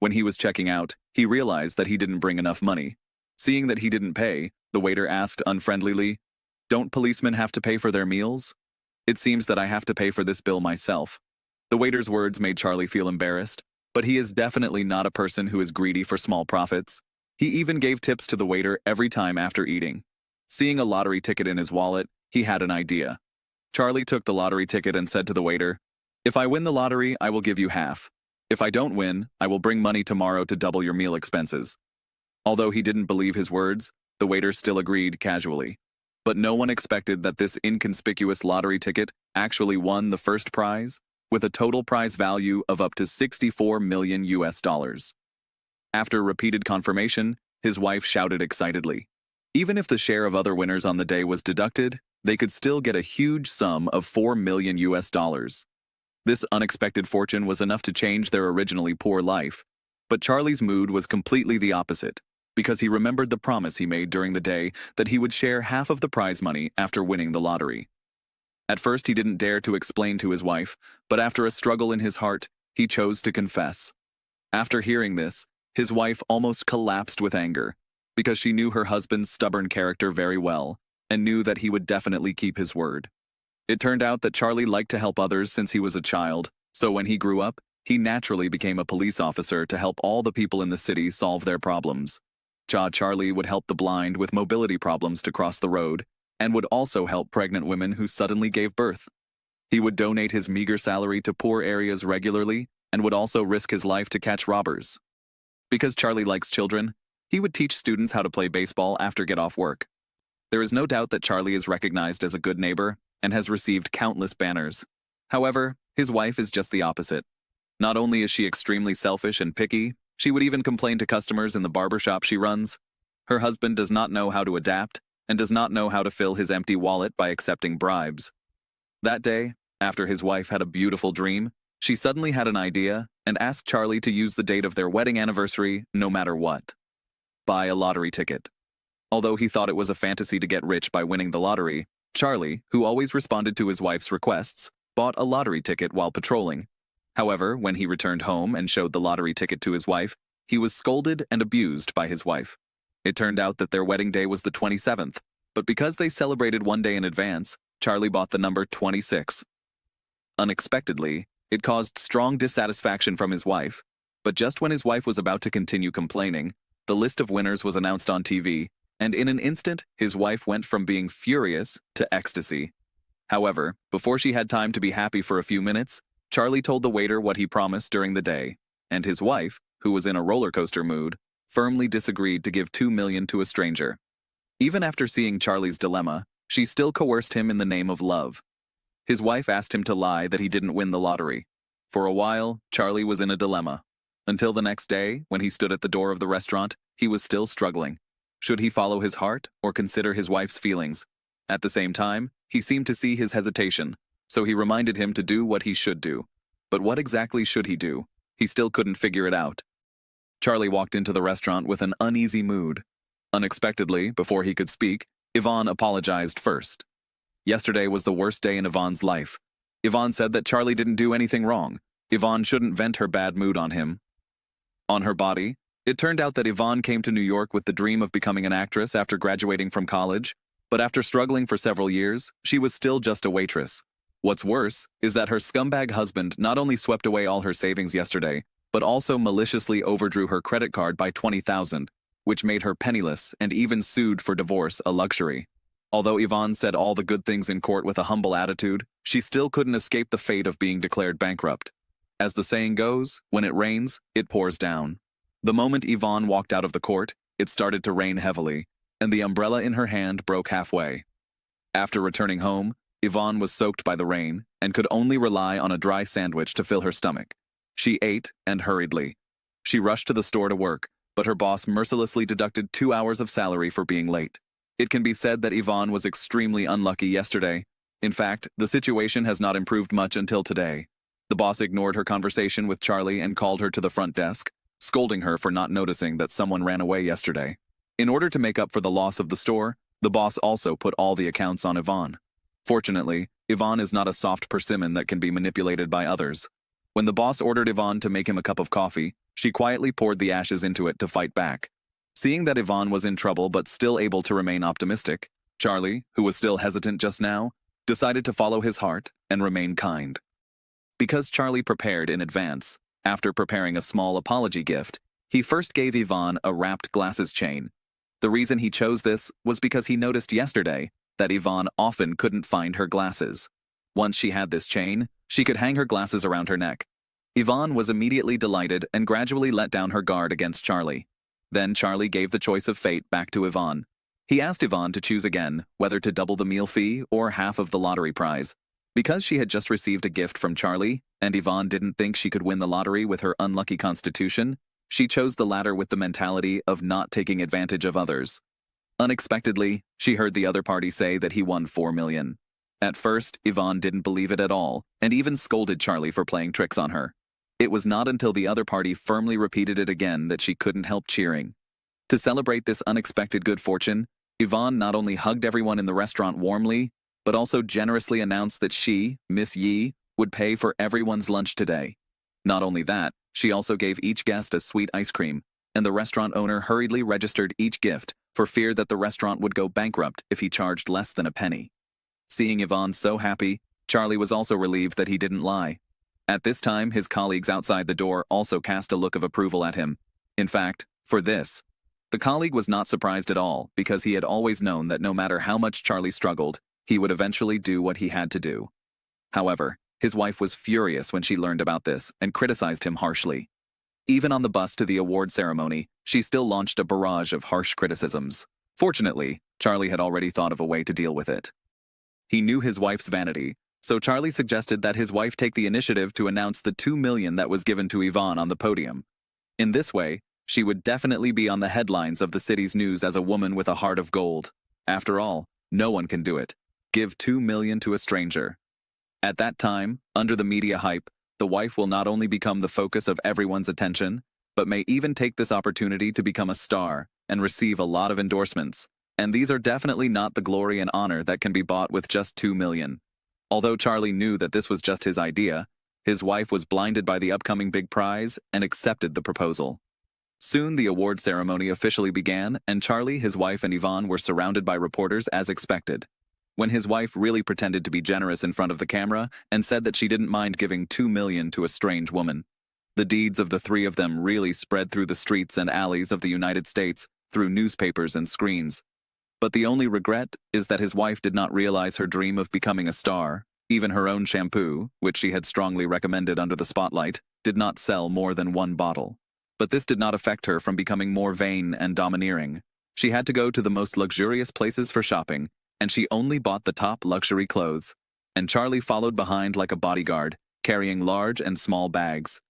When he was checking out, he realized that he didn't bring enough money. Seeing that he didn't pay, the waiter asked unfriendlily, "Don't policemen have to pay for their meals? It seems that I have to pay for this bill myself." The waiter's words made Charlie feel embarrassed, but he is definitely not a person who is greedy for small profits. He even gave tips to the waiter every time after eating. Seeing a lottery ticket in his wallet, he had an idea. Charlie took the lottery ticket and said to the waiter, "If I win the lottery, I will give you half. If I don't win, I will bring money tomorrow to double your meal expenses." Although he didn't believe his words, the waiter still agreed casually. But no one expected that this inconspicuous lottery ticket actually won the first prize, with a total prize value of up to $64 million US. After repeated confirmation, his wife shouted excitedly. Even if the share of other winners on the day was deducted, they could still get a huge sum of $4 million US. This unexpected fortune was enough to change their originally poor life. But Charlie's mood was completely the opposite, because he remembered the promise he made during the day that he would share half of the prize money after winning the lottery. At first, he didn't dare to explain to his wife, but after a struggle in his heart, he chose to confess. After hearing this, his wife almost collapsed with anger, because she knew her husband's stubborn character very well, and knew that he would definitely keep his word. It turned out that Charlie liked to help others since he was a child, so when he grew up, he naturally became a police officer to help all the people in the city solve their problems. Charlie would help the blind with mobility problems to cross the road, and would also help pregnant women who suddenly gave birth. He would donate his meager salary to poor areas regularly, and would also risk his life to catch robbers. Because Charlie likes children, he would teach students how to play baseball after get off work. There is no doubt that Charlie is recognized as a good neighbor and has received countless banners. However, his wife is just the opposite. Not only is she extremely selfish and picky, she would even complain to customers in the barbershop she runs. Her husband does not know how to adapt and does not know how to fill his empty wallet by accepting bribes. That day, after his wife had a beautiful dream, she suddenly had an idea and asked Charlie to use the date of their wedding anniversary no matter what. Buy a lottery ticket. Although he thought it was a fantasy to get rich by winning the lottery, Charlie, who always responded to his wife's requests, bought a lottery ticket while patrolling. However, when he returned home and showed the lottery ticket to his wife, he was scolded and abused by his wife. It turned out that their wedding day was the 27th, but because they celebrated one day in advance, Charlie bought the number 26. Unexpectedly, it caused strong dissatisfaction from his wife, but just when his wife was about to continue complaining, the list of winners was announced on TV, and in an instant, his wife went from being furious to ecstasy. However, before she had time to be happy for a few minutes, Charlie told the waiter what he promised during the day, and his wife, who was in a roller coaster mood, firmly disagreed to give $2 million to a stranger. Even after seeing Charlie's dilemma, she still coerced him in the name of love. His wife asked him to lie that he didn't win the lottery. For a while, Charlie was in a dilemma. Until the next day, when he stood at the door of the restaurant, he was still struggling. Should he follow his heart or consider his wife's feelings? At the same time, he seemed to see his hesitation, so he reminded him to do what he should do. But what exactly should he do? He still couldn't figure it out. Charlie walked into the restaurant with an uneasy mood. Unexpectedly, before he could speak, Yvonne apologized first. Yesterday was the worst day in Yvonne's life. Yvonne said that Charlie didn't do anything wrong. Yvonne shouldn't vent her bad mood on him. On her body, it turned out that Yvonne came to New York with the dream of becoming an actress after graduating from college, but after struggling for several years, she was still just a waitress. What's worse is that her scumbag husband not only swept away all her savings yesterday, but also maliciously overdrew her credit card by $20,000, which made her penniless and even sued for divorce, a luxury. Although Yvonne said all the good things in court with a humble attitude, she still couldn't escape the fate of being declared bankrupt. As the saying goes, when it rains, it pours down. The moment Yvonne walked out of the court, it started to rain heavily, and the umbrella in her hand broke halfway. After returning home, Yvonne was soaked by the rain and could only rely on a dry sandwich to fill her stomach. She ate, and hurriedly. She rushed to the store to work, but her boss mercilessly deducted 2 hours of salary for being late. It can be said that Yvonne was extremely unlucky yesterday. In fact, the situation has not improved much until today. The boss ignored her conversation with Charlie and called her to the front desk, scolding her for not noticing that someone ran away yesterday. In order to make up for the loss of the store, the boss also put all the accounts on Yvonne. Fortunately, Yvonne is not a soft persimmon that can be manipulated by others. When the boss ordered Yvonne to make him a cup of coffee, She quietly poured the ashes into it to fight back. Seeing that Yvonne was in trouble but still able to remain optimistic, Charlie, who was still hesitant just now, decided to follow his heart and remain kind. Because Charlie prepared in advance, after preparing a small apology gift, he first gave Yvonne a wrapped glasses chain. The reason he chose this was because he noticed yesterday that Yvonne often couldn't find her glasses. Once she had this chain, she could hang her glasses around her neck. Yvonne was immediately delighted and gradually let down her guard against Charlie. Then Charlie gave the choice of fate back to Yvonne. He asked Yvonne to choose again whether to double the meal fee or half of the lottery prize. Because she had just received a gift from Charlie, and Yvonne didn't think she could win the lottery with her unlucky constitution, she chose the latter with the mentality of not taking advantage of others. Unexpectedly, she heard the other party say that he won $4 million. At first, Yvonne didn't believe it at all, and even scolded Charlie for playing tricks on her. It was not until the other party firmly repeated it again that she couldn't help cheering. To celebrate this unexpected good fortune, Yvonne not only hugged everyone in the restaurant warmly, but also generously announced that she, Miss Yi, would pay for everyone's lunch today. Not only that, she also gave each guest a sweet ice cream, and the restaurant owner hurriedly registered each gift for fear that the restaurant would go bankrupt if he charged less than a penny. Seeing Yvonne so happy, Charlie was also relieved that he didn't lie. At this time, his colleagues outside the door also cast a look of approval at him. In fact, for this, the colleague was not surprised at all because he had always known that no matter how much Charlie struggled, he would eventually do what he had to do. However, his wife was furious when she learned about this and criticized him harshly. Even on the bus to the award ceremony, she still launched a barrage of harsh criticisms. Fortunately, Charlie had already thought of a way to deal with it. He knew his wife's vanity, so Charlie suggested that his wife take the initiative to announce the $2 million that was given to Yvonne on the podium. In this way, she would definitely be on the headlines of the city's news as a woman with a heart of gold. After all, no one can do it. Give $2 million to a stranger. At that time, under the media hype, the wife will not only become the focus of everyone's attention, but may even take this opportunity to become a star and receive a lot of endorsements. And these are definitely not the glory and honor that can be bought with just $2 million. Although Charlie knew that this was just his idea, his wife was blinded by the upcoming big prize and accepted the proposal. Soon the award ceremony officially began, and Charlie, his wife, and Yvonne were surrounded by reporters as expected. When his wife really pretended to be generous in front of the camera and said that she didn't mind giving $2 million to a strange woman, the deeds of the three of them really spread through the streets and alleys of the United States, through newspapers and screens. But the only regret is that his wife did not realize her dream of becoming a star. Even her own shampoo, which she had strongly recommended under the spotlight, did not sell more than 1 bottle. But this did not affect her from becoming more vain and domineering. She had to go to the most luxurious places for shopping, and she only bought the top luxury clothes. And Charlie followed behind like a bodyguard, carrying large and small bags.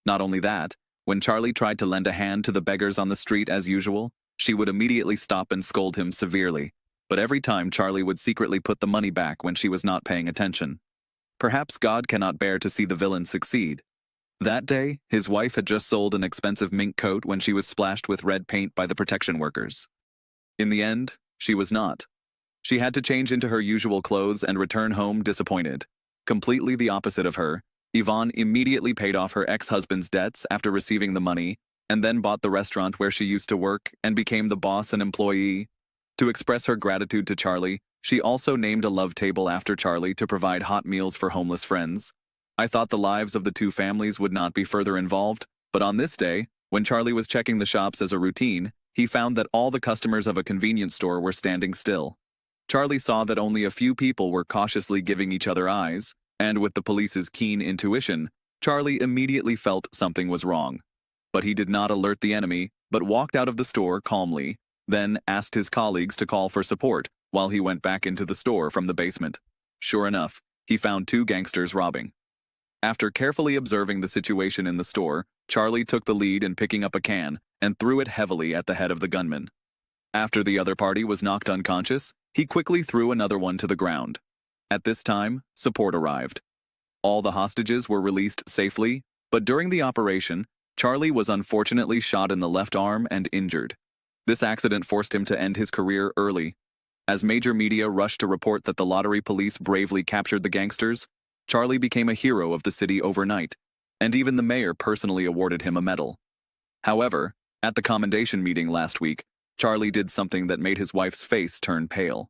Not only that, when Charlie tried to lend a hand to the beggars on the street as usual, she would immediately stop and scold him severely. But every time Charlie would secretly put the money back when she was not paying attention. Perhaps God cannot bear to see the villain succeed. That day, his wife had just sold an expensive mink coat when she was splashed with red paint by the protection workers. In the end, she was not. She had to change into her usual clothes and return home disappointed. Completely the opposite of her, Yvonne immediately paid off her ex-husband's debts after receiving the money, and then bought the restaurant where she used to work and became the boss and employee. To express her gratitude to Charlie, she also named a love table after Charlie to provide hot meals for homeless friends. I thought the lives of the two families would not be further involved, but on this day, when Charlie was checking the shops as a routine, he found that all the customers of a convenience store were standing still. Charlie saw that only a few people were cautiously giving each other eyes, and with the police's keen intuition, Charlie immediately felt something was wrong. But he did not alert the enemy, but walked out of the store calmly, then asked his colleagues to call for support while he went back into the store from the basement. Sure enough, he found 2 gangsters robbing. After carefully observing the situation in the store, Charlie took the lead in picking up a can and threw it heavily at the head of the gunman. After the other party was knocked unconscious, he quickly threw another one to the ground. At this time, support arrived. All the hostages were released safely, but during the operation, Charlie was unfortunately shot in the left arm and injured. This accident forced him to end his career early. As major media rushed to report that the lottery police bravely captured the gangsters, Charlie became a hero of the city overnight, and even the mayor personally awarded him a medal. However, at the commendation meeting last week, Charlie did something that made his wife's face turn pale.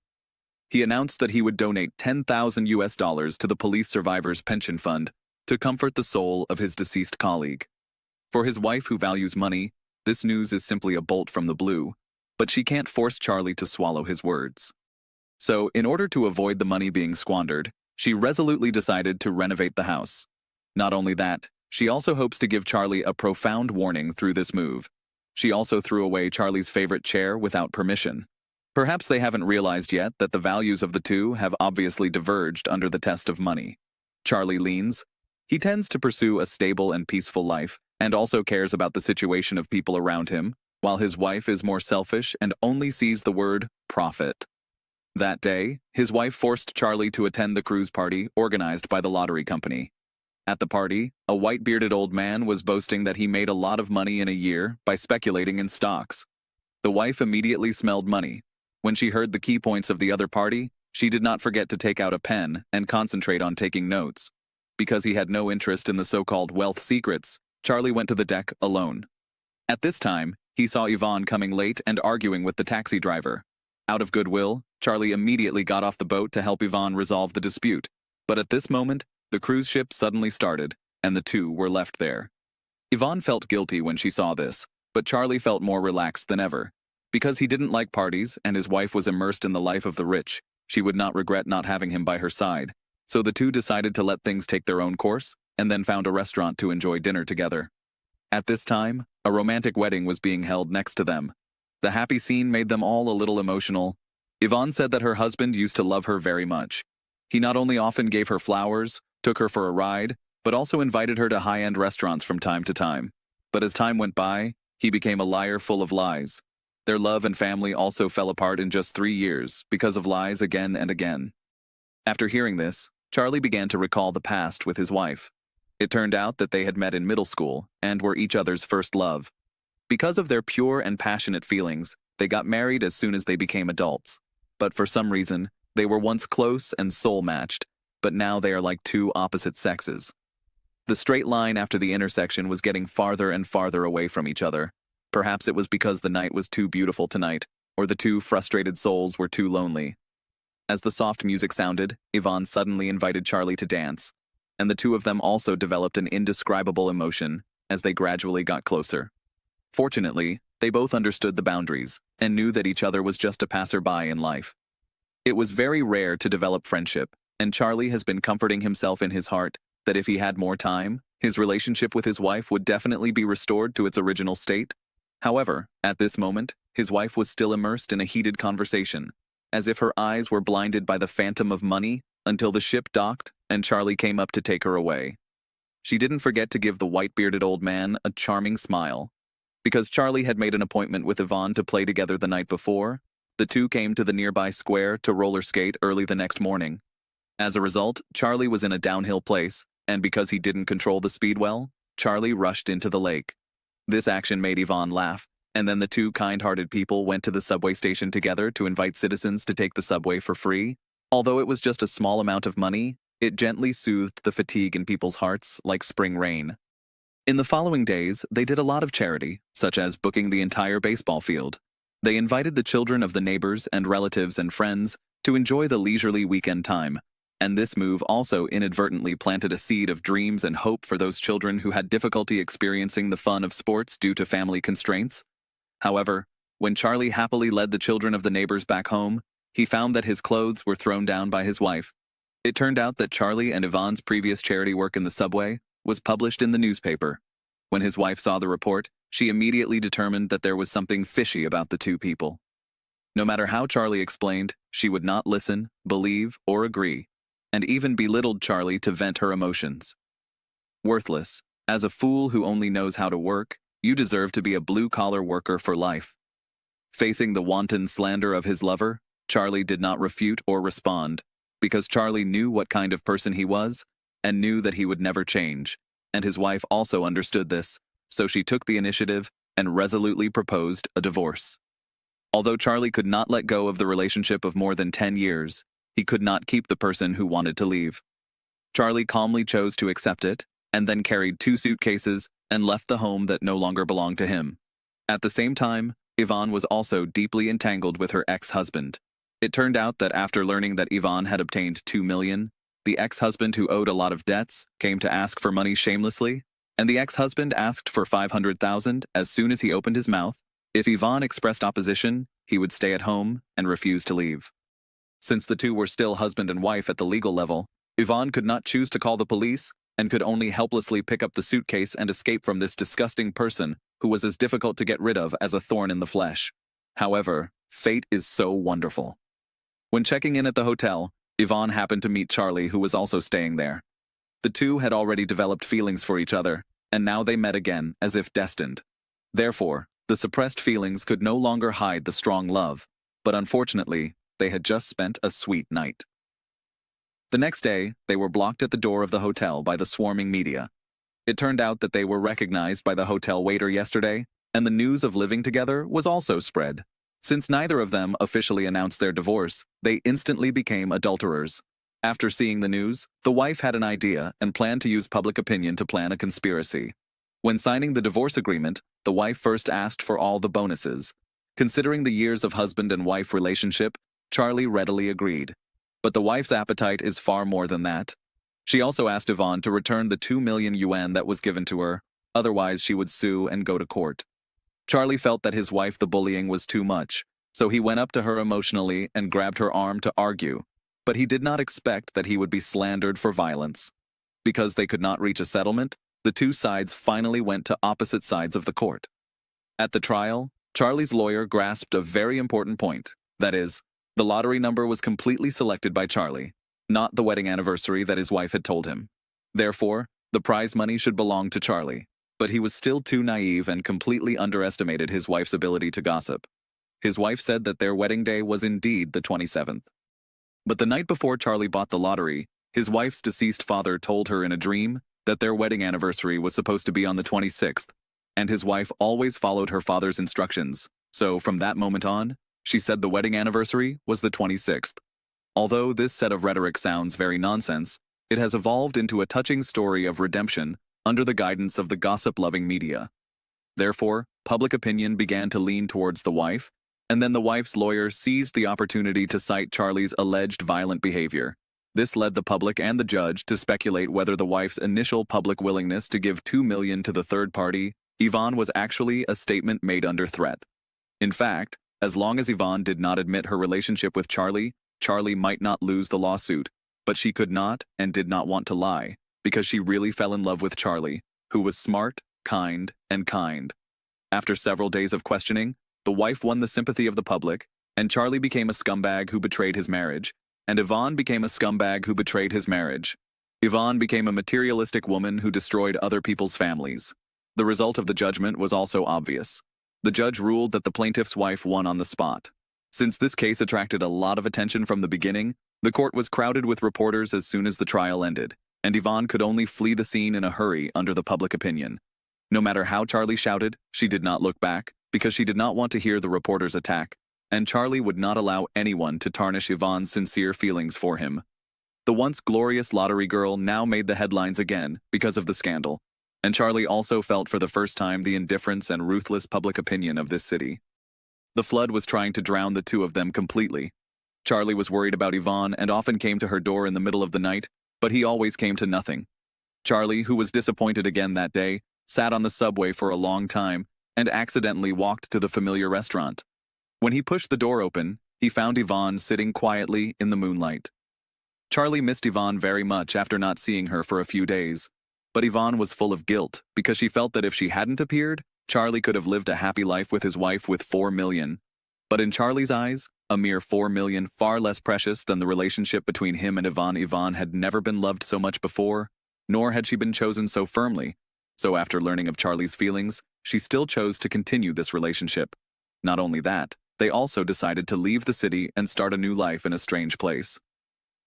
He announced that he would donate $10,000 to the police survivors' pension fund to comfort the soul of his deceased colleague. For his wife who values money, this news is simply a bolt from the blue, but she can't force Charlie to swallow his words. So, in order to avoid the money being squandered, she resolutely decided to renovate the house. Not only that, she also hopes to give Charlie a profound warning through this move. She also threw away Charlie's favorite chair without permission. Perhaps they haven't realized yet that the values of the two have obviously diverged under the test of money. Charlie leans. He tends to pursue a stable and peaceful life, and also cares about the situation of people around him, while his wife is more selfish and only sees the word profit. That day, his wife forced Charlie to attend the cruise party organized by the lottery company. At the party, a white-bearded old man was boasting that he made a lot of money in a year by speculating in stocks. The wife immediately smelled money. When she heard the key points of the other party, she did not forget to take out a pen and concentrate on taking notes. Because he had no interest in the so-called wealth secrets, Charlie went to the deck alone. At this time, he saw Yvonne coming late and arguing with the taxi driver. Out of goodwill, Charlie immediately got off the boat to help Yvonne resolve the dispute. But at this moment, the cruise ship suddenly started, and the two were left there. Yvonne felt guilty when she saw this, but Charlie felt more relaxed than ever. Because he didn't like parties and his wife was immersed in the life of the rich, she would not regret not having him by her side. So the two decided to let things take their own course, and then found a restaurant to enjoy dinner together. At this time, a romantic wedding was being held next to them. The happy scene made them all a little emotional. Yvonne said that her husband used to love her very much. He not only often gave her flowers, took her for a ride, but also invited her to high-end restaurants from time to time. But as time went by, he became a liar full of lies. Their love and family also fell apart in just 3 years because of lies again and again. After hearing this, Charlie began to recall the past with his wife. It turned out that they had met in middle school and were each other's first love. Because of their pure and passionate feelings, they got married as soon as they became adults. But for some reason, they were once close and soul-matched, but now they are like two opposite sexes. The straight line after the intersection was getting farther and farther away from each other. Perhaps it was because the night was too beautiful tonight, or the two frustrated souls were too lonely. As the soft music sounded, Yvonne suddenly invited Charlie to dance, and the two of them also developed an indescribable emotion as they gradually got closer. Fortunately, they both understood the boundaries and knew that each other was just a passerby in life. It was very rare to develop friendship, and Charlie has been comforting himself in his heart that if he had more time, his relationship with his wife would definitely be restored to its original state. However, at this moment, his wife was still immersed in a heated conversation, as if her eyes were blinded by the phantom of money until the ship docked and Charlie came up to take her away. She didn't forget to give the white-bearded old man a charming smile. Because Charlie had made an appointment with Yvonne to play together the night before, the two came to the nearby square to roller skate early the next morning. As a result, Charlie was in a downhill place, and because he didn't control the speed well, Charlie rushed into the lake. This action made Yvonne laugh, and then the two kind-hearted people went to the subway station together to invite citizens to take the subway for free. Although it was just a small amount of money, it gently soothed the fatigue in people's hearts like spring rain. In the following days, they did a lot of charity, such as booking the entire baseball field. They invited the children of the neighbors and relatives and friends to enjoy the leisurely weekend time, and this move also inadvertently planted a seed of dreams and hope for those children who had difficulty experiencing the fun of sports due to family constraints. However, when Charlie happily led the children of the neighbors back home, he found that his clothes were thrown down by his wife. It turned out that Charlie and Yvonne's previous charity work in the subway was published in the newspaper. When his wife saw the report, she immediately determined that there was something fishy about the two people. No matter how Charlie explained, she would not listen, believe, or agree, and even belittled Charlie to vent her emotions. Worthless, as a fool who only knows how to work, you deserve to be a blue-collar worker for life. Facing the wanton slander of his lover, Charlie did not refute or respond, because Charlie knew what kind of person he was, and knew that he would never change, and his wife also understood this, so she took the initiative and resolutely proposed a divorce. Although Charlie could not let go of the relationship of more than 10 years, he could not keep the person who wanted to leave. Charlie calmly chose to accept it, and then carried 2 suitcases and left the home that no longer belonged to him. At the same time, Yvonne was also deeply entangled with her ex-husband. It turned out that after learning that Yvonne had obtained $2 million, the ex-husband who owed a lot of debts came to ask for money shamelessly, and the ex-husband asked for $500,000 as soon as he opened his mouth. If Yvonne expressed opposition, he would stay at home and refuse to leave. Since the two were still husband and wife at the legal level, Yvonne could not choose to call the police and could only helplessly pick up the suitcase and escape from this disgusting person who was as difficult to get rid of as a thorn in the flesh. However, fate is so wonderful. When checking in at the hotel, Yvonne happened to meet Charlie, who was also staying there. The two had already developed feelings for each other, and now they met again as if destined. Therefore, the suppressed feelings could no longer hide the strong love, but unfortunately, they had just spent a sweet night. The next day, they were blocked at the door of the hotel by the swarming media. It turned out that they were recognized by the hotel waiter yesterday, and the news of living together was also spread. Since neither of them officially announced their divorce, they instantly became adulterers. After seeing the news, the wife had an idea and planned to use public opinion to plan a conspiracy. When signing the divorce agreement, the wife first asked for all the bonuses. Considering the years of husband and wife relationship, Charlie readily agreed. But the wife's appetite is far more than that. She also asked Yvonne to return the 2 million yuan that was given to her, otherwise she would sue and go to court. Charlie felt that his wife the bullying was too much, so he went up to her emotionally and grabbed her arm to argue, but he did not expect that he would be slandered for violence. Because they could not reach a settlement, the two sides finally went to opposite sides of the court. At the trial, Charlie's lawyer grasped a very important point, that is, the lottery number was completely selected by Charlie, not the wedding anniversary that his wife had told him. Therefore, the prize money should belong to Charlie, but he was still too naive and completely underestimated his wife's ability to gossip. His wife said that their wedding day was indeed the 27th. But the night before Charlie bought the lottery, his wife's deceased father told her in a dream that their wedding anniversary was supposed to be on the 26th, and his wife always followed her father's instructions, so from that moment on, she said the wedding anniversary was the 26th. Although this set of rhetoric sounds very nonsense, it has evolved into a touching story of redemption under the guidance of the gossip-loving media. Therefore, public opinion began to lean towards the wife, and then the wife's lawyer seized the opportunity to cite Charlie's alleged violent behavior. This led the public and the judge to speculate whether the wife's initial public willingness to give 2 million to the third party, Yvonne, was actually a statement made under threat. In fact, as long as Yvonne did not admit her relationship with Charlie, Charlie might not lose the lawsuit, but she could not and did not want to lie, because she really fell in love with Charlie, who was smart, kind, and kind. After several days of questioning, the wife won the sympathy of the public, and Charlie became a scumbag who betrayed his marriage, and Yvonne became a scumbag who betrayed his marriage. Yvonne became a materialistic woman who destroyed other people's families. The result of the judgment was also obvious. The judge ruled that the plaintiff's wife won on the spot. Since this case attracted a lot of attention from the beginning, the court was crowded with reporters as soon as the trial ended, and Yvonne could only flee the scene in a hurry under the public opinion. No matter how Charlie shouted, she did not look back, because she did not want to hear the reporters attack, and Charlie would not allow anyone to tarnish Yvonne's sincere feelings for him. The once glorious lottery girl now made the headlines again because of the scandal, and Charlie also felt for the first time the indifference and ruthless public opinion of this city. The flood was trying to drown the two of them completely. Charlie was worried about Yvonne and often came to her door in the middle of the night, but he always came to nothing. Charlie, who was disappointed again that day, sat on the subway for a long time and accidentally walked to the familiar restaurant. When he pushed the door open, he found Yvonne sitting quietly in the moonlight. Charlie missed Yvonne very much after not seeing her for a few days, but Yvonne was full of guilt because she felt that if she hadn't appeared, Charlie could have lived a happy life with his wife with 4 million. But in Charlie's eyes, a mere 4 million far less precious than the relationship between him and Yvonne. Yvonne had never been loved so much before, nor had she been chosen so firmly. So after learning of Charlie's feelings, she still chose to continue this relationship. Not only that, they also decided to leave the city and start a new life in a strange place.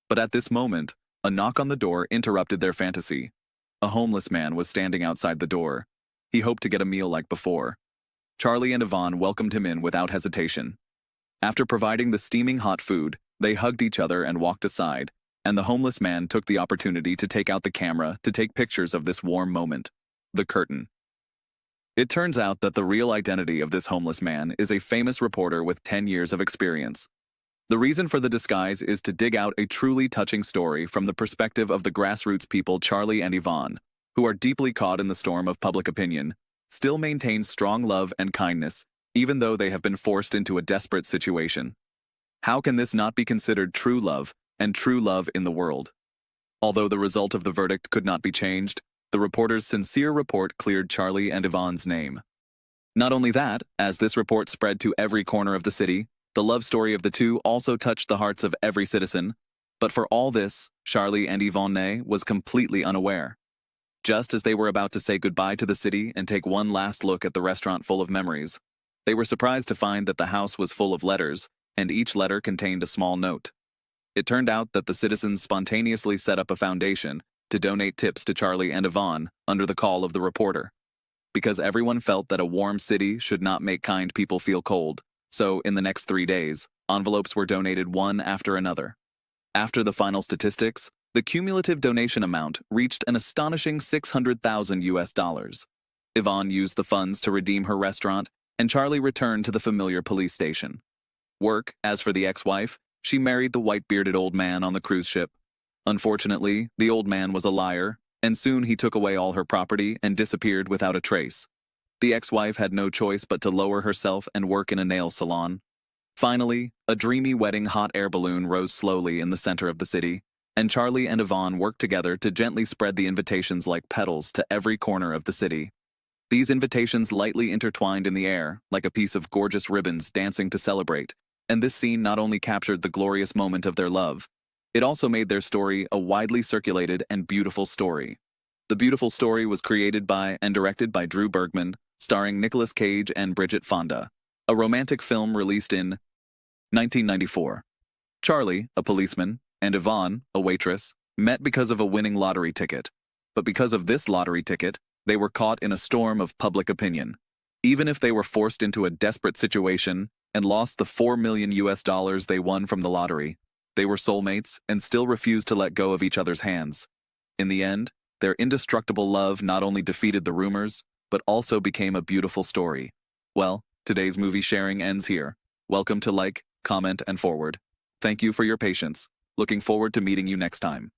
But at this moment, a knock on the door interrupted their fantasy. A homeless man was standing outside the door. He hoped to get a meal like before. Charlie and Yvonne welcomed him in without hesitation. After providing the steaming hot food, they hugged each other and walked aside, and the homeless man took the opportunity to take out the camera to take pictures of this warm moment. The curtain. It turns out that the real identity of this homeless man is a famous reporter with 10 years of experience. The reason for the disguise is to dig out a truly touching story from the perspective of the grassroots people Charlie and Yvonne, who are deeply caught in the storm of public opinion, still maintain strong love and kindness, even though they have been forced into a desperate situation. How can this not be considered true love and true love in the world? Although the result of the verdict could not be changed, the reporter's sincere report cleared Charlie and Yvonne's name. Not only that, as this report spread to every corner of the city, the love story of the two also touched the hearts of every citizen. But for all this, Charlie and Yvonne was completely unaware. Just as they were about to say goodbye to the city and take one last look at the restaurant full of memories, they were surprised to find that the house was full of letters, and each letter contained a small note. It turned out that the citizens spontaneously set up a foundation to donate tips to Charlie and Yvonne under the call of the reporter. Because everyone felt that a warm city should not make kind people feel cold, so in the next 3 days, envelopes were donated one after another. After the final statistics, the cumulative donation amount reached an astonishing $600,000. Yvonne used the funds to redeem her restaurant, and Charlie returned to the familiar police station. As for the ex-wife, she married the white-bearded old man on the cruise ship. Unfortunately, the old man was a liar, and soon he took away all her property and disappeared without a trace. The ex-wife had no choice but to lower herself and work in a nail salon. Finally, a dreamy wedding hot air balloon rose slowly in the center of the city, and Charlie and Yvonne worked together to gently spread the invitations like petals to every corner of the city. These invitations lightly intertwined in the air, like a piece of gorgeous ribbons dancing to celebrate, and this scene not only captured the glorious moment of their love, it also made their story a widely circulated and beautiful story. The beautiful story was created by and directed by Drew Bergman, starring Nicolas Cage and Bridget Fonda, a romantic film released in 1994. Charlie, a policeman, and Yvonne, a waitress, met because of a winning lottery ticket. But because of this lottery ticket, they were caught in a storm of public opinion. Even if they were forced into a desperate situation and lost the $4 million they won from the lottery, they were soulmates and still refused to let go of each other's hands. In the end, their indestructible love not only defeated the rumors, but also became a beautiful story. Well, today's movie sharing ends here. Welcome to like, comment, and forward. Thank you for your patience. Looking forward to meeting you next time.